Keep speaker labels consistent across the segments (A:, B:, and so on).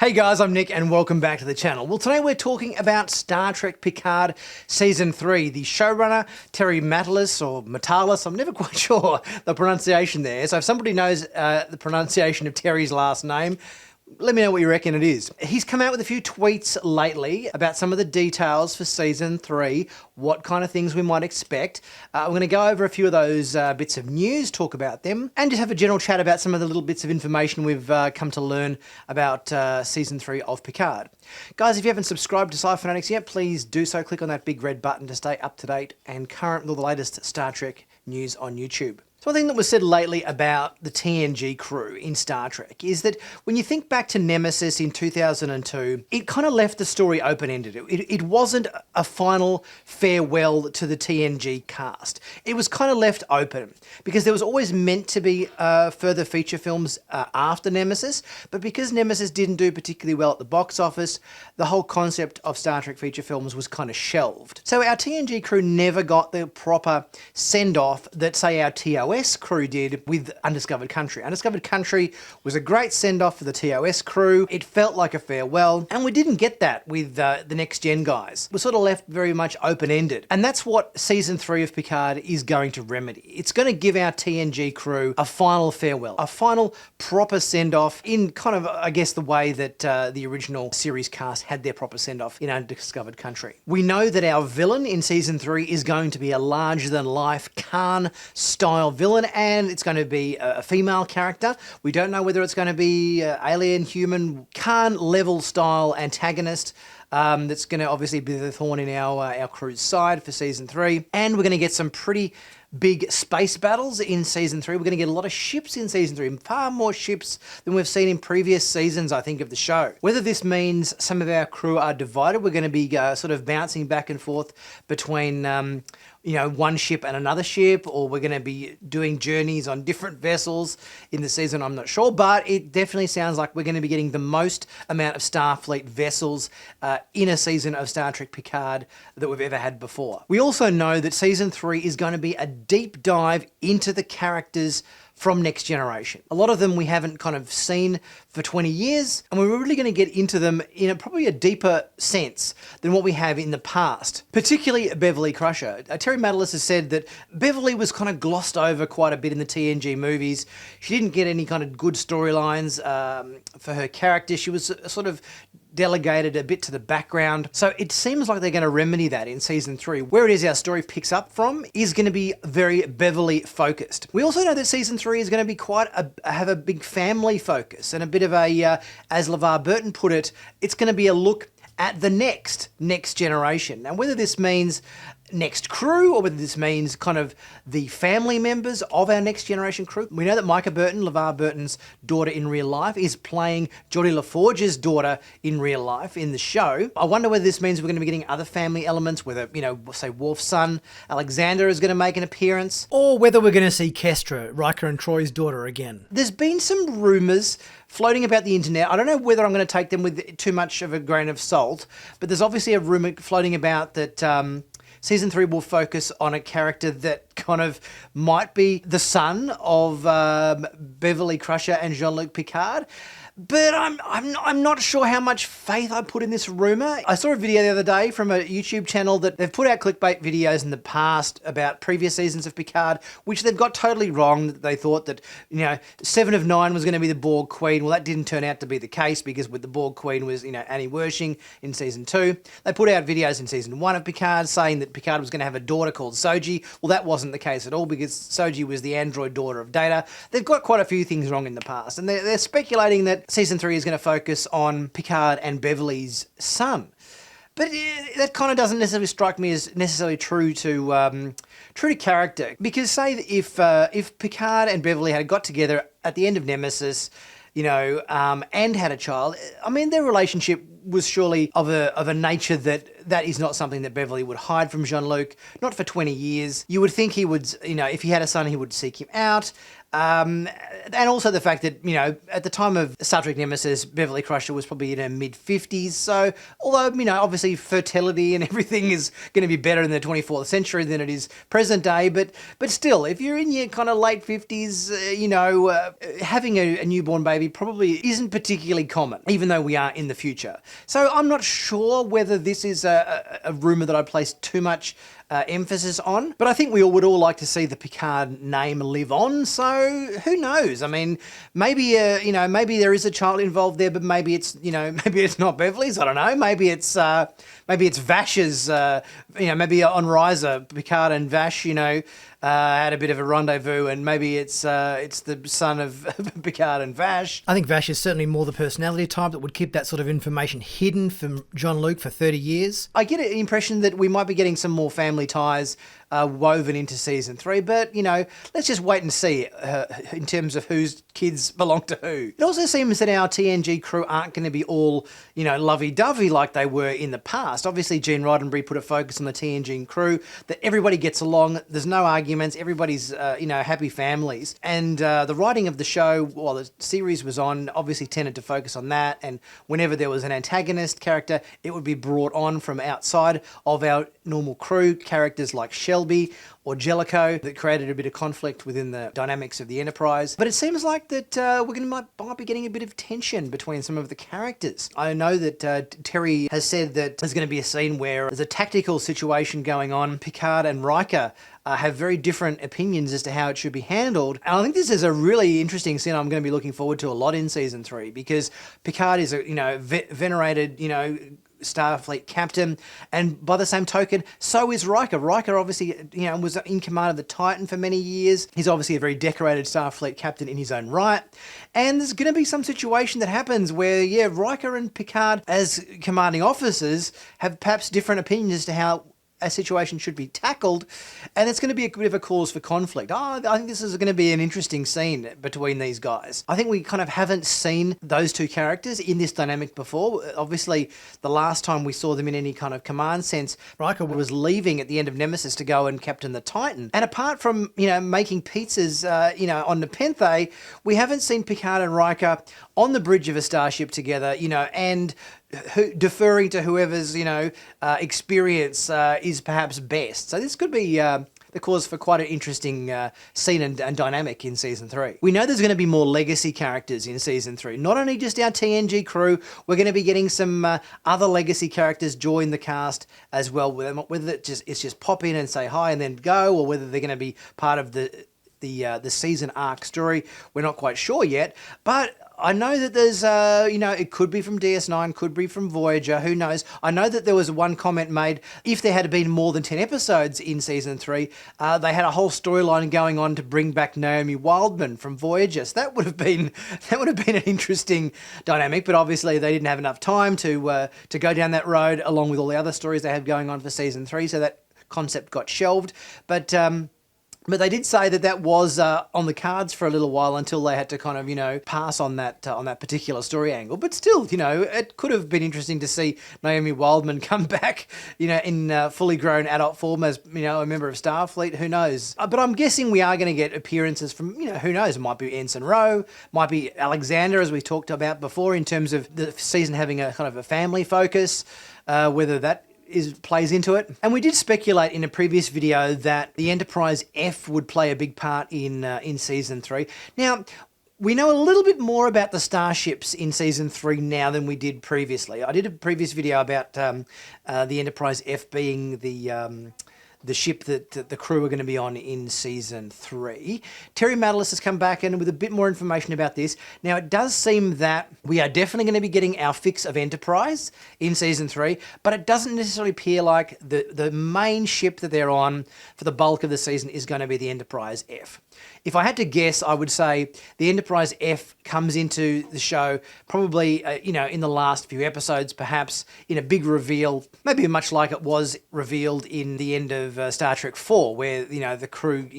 A: Hey guys, I'm Nick and welcome back to the channel. Well, today we're talking about Star Trek Picard Season 3. The showrunner, Terry Matalas, or Matalas, I'm never quite sure the pronunciation there. So if somebody knows the pronunciation of Terry's last name, let me know what you reckon it is. He's come out with a few tweets lately about some of the details for Season 3, what kind of things we might expect. We're going to go over a few of those bits of news, talk about them, and just have a general chat about some of the little bits of information we've come to learn about Season 3 of Picard. Guys, if you haven't subscribed to Sci-Finatics yet, please do so. Click on that big red button to stay up to date and current with all the latest Star Trek news on YouTube. So one thing that was said lately about the TNG crew in Star Trek is that when you think back to Nemesis in 2002, it kind of left the story open-ended. It wasn't a final farewell to the TNG cast. It was kind of left open because there was always meant to be further feature films after Nemesis, but because Nemesis didn't do particularly well at the box office, the whole concept of Star Trek feature films was kind of shelved. So our TNG crew never got the proper send-off that, say, our TOS crew did with Undiscovered Country. Undiscovered Country was a great send-off for the TOS crew. It felt like a farewell, and we didn't get that with the Next Gen guys. We're sort of left very much open-ended, and that's what Season 3 of Picard is going to remedy. It's going to give our TNG crew a final farewell, a final proper send-off in kind of, I guess, the way that the original series cast had their proper send-off in Undiscovered Country. We know that our villain in Season 3 is going to be a larger-than-life Khan-style villain, and it's going to be a female character. We don't know whether it's going to be alien, human, Khan-level style antagonist. That's going to obviously be the thorn in our crew's side for Season 3. And we're going to get some pretty big space battles in Season 3. We're going to get a lot of ships in Season 3, far more ships than we've seen in previous seasons, I think, of the show. Whether this means some of our crew are divided, we're going to be sort of bouncing back and forth between one ship and another ship, or we're going to be doing journeys on different vessels in the season, I'm not sure, but it definitely sounds like we're going to be getting the most amount of Starfleet vessels in a season of Star Trek Picard that we've ever had before. We also know that Season 3 is going to be a deep dive into the characters from Next Generation. A lot of them we haven't kind of seen for 20 years, and we're really going to get into them in probably a deeper sense than what we have in the past, particularly Beverly Crusher. Terry Matalas has said that Beverly was kind of glossed over quite a bit in the TNG movies. She didn't get any kind of good storylines for her character. She was sort of delegated a bit to the background. So it seems like they're going to remedy that in Season 3. Where it is our story picks up from is going to be very Beverly focused. We also know that Season 3 is going to be have a big family focus and a bit of a, as LeVar Burton put it, it's going to be a look at the next generation. Now, whether this means next crew or whether this means kind of the family members of our Next Generation crew. We know that Micah Burton, LeVar Burton's daughter in real life, is playing Geordie LaForge's daughter in real life in the show. I wonder whether this means we're going to be getting other family elements, whether, say Worf's son, Alexander, is going to make an appearance, or whether we're going to see Kestra, Riker and Troy's daughter, again. There's been some rumours floating about the internet. I don't know whether I'm going to take them with too much of a grain of salt, but there's obviously a rumour floating about that Season 3 will focus on a character that kind of might be the son of Beverly Crusher and Jean-Luc Picard. But I'm not sure how much faith I put in this rumour. I saw a video the other day from a YouTube channel that they've put out clickbait videos in the past about previous seasons of Picard, which they've got totally wrong. They thought that, 7 of 9 was going to be the Borg Queen. Well, that didn't turn out to be the case because with the Borg Queen was, Annie Wershing in Season 2. They put out videos in Season 1 of Picard saying that Picard was going to have a daughter called Soji. Well, that wasn't the case at all because Soji was the android daughter of Data. They've got quite a few things wrong in the past, and they're speculating that Season 3 is going to focus on Picard and Beverly's son. But that kind of doesn't necessarily strike me as necessarily true to character. Because say if Picard and Beverly had got together at the end of Nemesis, and had a child, I mean, their relationship was surely of a nature that is not something that Beverly would hide from Jean-Luc, not for 20 years. You would think he would, if he had a son, he would seek him out. And also the fact that, at the time of Star Trek Nemesis, Beverly Crusher was probably in her mid-50s. So, although, obviously fertility and everything is going to be better in the 24th century than it is present day, but still, if you're in your kind of late 50s, having a newborn baby probably isn't particularly common, even though we are in the future. So I'm not sure whether this is a rumour that I place too much emphasis on, but I think we would all like to see the Picard name live on. So who knows? I mean, maybe maybe there is a child involved there, but maybe it's maybe it's not Beverly's. I don't know. Maybe it's Vash's. Maybe on Riser, Picard and Vash, had a bit of a rendezvous, and maybe it's the son of Picard and Vash.
B: I think Vash is certainly more the personality type that would keep that sort of information hidden from John Luke for 30 years.
A: I get an impression that we might be getting some more family ties woven into season 3, but let's just wait and see in terms of whose kids belong to who. It also seems that our TNG crew aren't going to be all lovey-dovey like they were in the past. Obviously, Gene Roddenberry put a focus on the TNG crew, that everybody gets along, there's no arguments, everybody's happy families, and the writing of the show while the series was on obviously tended to focus on that, and whenever there was an antagonist character, it would be brought on from outside of our normal crew, characters like Shelby or Jellicoe, that created a bit of conflict within the dynamics of the Enterprise. But it seems like that might be getting a bit of tension between some of the characters. I know that Terry has said that there's going to be a scene where there's a tactical situation going on. Picard and Riker have very different opinions as to how it should be handled. And I think this is a really interesting scene I'm going to be looking forward to a lot in season 3, because Picard is a venerated Starfleet captain, and by the same token, so is Riker. Riker obviously, was in command of the Titan for many years. He's obviously a very decorated Starfleet captain in his own right, and there's going to be some situation that happens where, Riker and Picard, as commanding officers, have perhaps different opinions as to how a situation should be tackled, and it's going to be a bit of a cause for conflict. I think this is going to be an interesting scene between these guys. I think we kind of haven't seen those two characters in this dynamic before. Obviously, the last time we saw them in any kind of command sense, Riker was leaving at the end of Nemesis to go and captain the Titan. And apart from, making pizzas, on Nepenthe, we haven't seen Picard and Riker on the bridge of a starship together, and deferring to whoever's, experience is perhaps best. So this could be the cause for quite an interesting scene and dynamic in season 3. We know there's going to be more legacy characters in season 3. Not only just our TNG crew, we're going to be getting some other legacy characters join the cast as well. Whether it's just pop in and say hi and then go, or whether they're going to be part of the season arc story, we're not quite sure yet. But I know that there's, it could be from DS9, could be from Voyager, who knows. I know that there was one comment made, if there had been more than 10 episodes in season 3, they had a whole storyline going on to bring back Naomi Wildman from Voyager. So that would have been an interesting dynamic, but obviously they didn't have enough time to go down that road, along with all the other stories they had going on for season 3, so that concept got shelved. But they did say that was on the cards for a little while until they had to kind of, pass on that particular story angle. But still, it could have been interesting to see Naomi Wildman come back, in fully grown adult form as, a member of Starfleet. Who knows? But I'm guessing we are going to get appearances from, who knows? It might be Ensign Rowe, might be Alexander, as we talked about before, in terms of the season having a kind of a family focus, whether that plays into it. And we did speculate in a previous video that the Enterprise F would play a big part in season 3. Now, we know a little bit more about the Starships in season 3 now than we did previously. I did a previous video about the Enterprise F being the ship that the crew are going to be on in season 3. Terry Matalis has come back in with a bit more information about this. Now, it does seem that we are definitely going to be getting our fix of Enterprise in season 3, but it doesn't necessarily appear like the main ship that they're on for the bulk of the season is going to be the Enterprise F. If I had to guess, I would say the Enterprise F comes into the show probably, in the last few episodes, perhaps in a big reveal, maybe much like it was revealed in the end of Star Trek 4, where, the crew,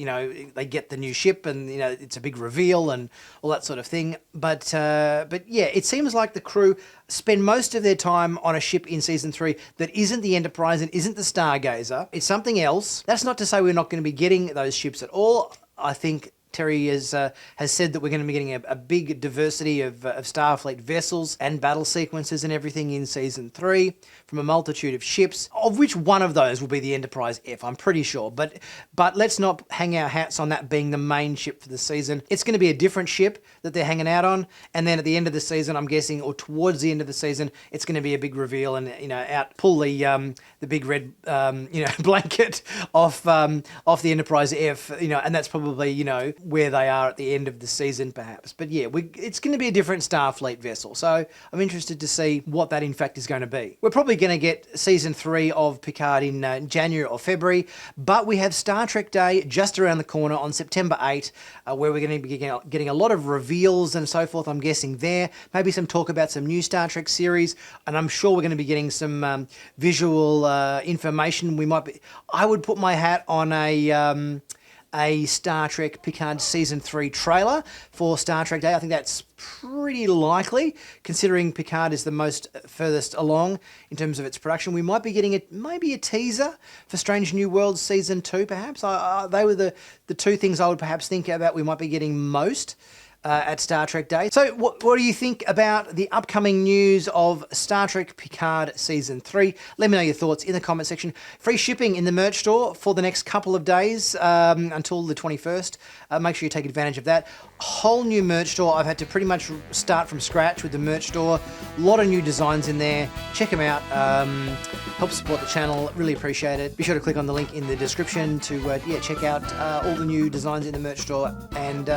A: they get the new ship and, it's a big reveal and all that sort of thing. But yeah, it seems like the crew spend most of their time on a ship in season 3 that isn't the Enterprise and isn't the Stargazer. It's something else. That's not to say we're not going to be getting those ships at all. I think Terry has said that we're going to be getting a big diversity of Starfleet vessels and battle sequences and everything in Season 3 from a multitude of ships, of which one of those will be the Enterprise F, I'm pretty sure. But let's not hang our hats on that being the main ship for the season. It's going to be a different ship that they're hanging out on, and then at the end of the season, I'm guessing, or towards the end of the season, it's going to be a big reveal and, pull the big red, blanket off the Enterprise F, and that's probably, where they are at the end of the season, perhaps. But yeah, it's going to be a different Starfleet vessel, so I'm interested to see what that in fact is going to be. We're probably going to get Season 3 of Picard in January or February, but we have Star Trek Day just around the corner on September 8, where we're going to be getting a lot of reveals and so forth, I'm guessing there. Maybe some talk about some new Star Trek series, and I'm sure we're going to be getting some visual information. I would put my hat on a Star Trek Picard Season 3 trailer for Star Trek Day. I think that's pretty likely, considering Picard is the most furthest along in terms of its production. We might be getting maybe a teaser for Strange New Worlds Season 2, perhaps. They were the two things I would perhaps think about we might be getting most at Star Trek Day. So what do you think about the upcoming news of Star Trek Picard Season 3? Let me know your thoughts in the comment section. Free shipping in the merch store for the next couple of days until the 21st. Make sure you take advantage of that. Whole new merch store. I've had to pretty much start from scratch with the merch store. A lot of new designs in there. Check them out. Help support the channel. Really appreciate it. Be sure to click on the link in the description to check out all the new designs in the merch store and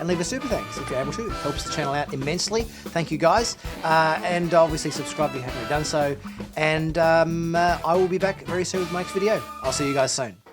A: leave a super thanks if you're able to. It helps the channel out immensely. Thank you guys. And obviously subscribe if you haven't already done so. And I will be back very soon with my next video. I'll see you guys soon.